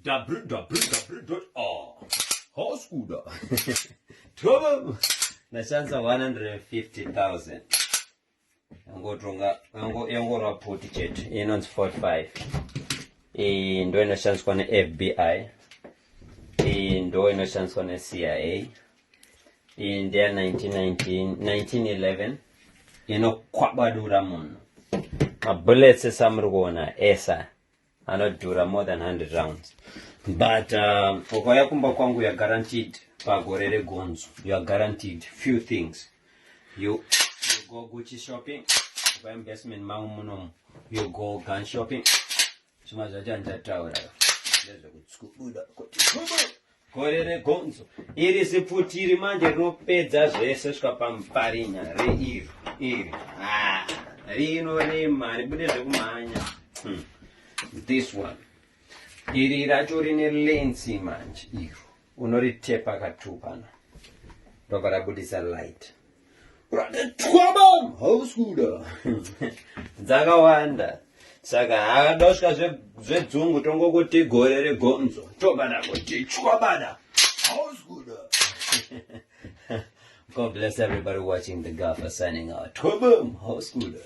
www.houseguda toba nashanza 150,000 yango report chete inonzi 45 ndo inoshandiswa ne-FBI ndo inoshandiswa ne-CIA ndeya 1911 inokwabadura munhu mabullets esamuri kuona esa anodhura more than 100 rounds but ukauya kumba kwangu you're guaranteed pagore regonzo you're guaranteed few things you go Gucci shopping kwa investment mangu munomu you go gun shopping chuma zvacho handitaura ndezvekutskubuda kuti gore regonzo iri ziputiri manje rinopedza zvese svika pamuparinya reiri rino remari bude zvekumhanya this one iri racho rine lensi manje iro unoritepa katupana ndobva rabudisa light ratitwabam houseguda dzakawanda saka akadosvika zvedzungu tongokuti gore regonzo tobada kuti chwabada houseguda. God bless everybody watching the Gaffer signing out. Twabam houseguda.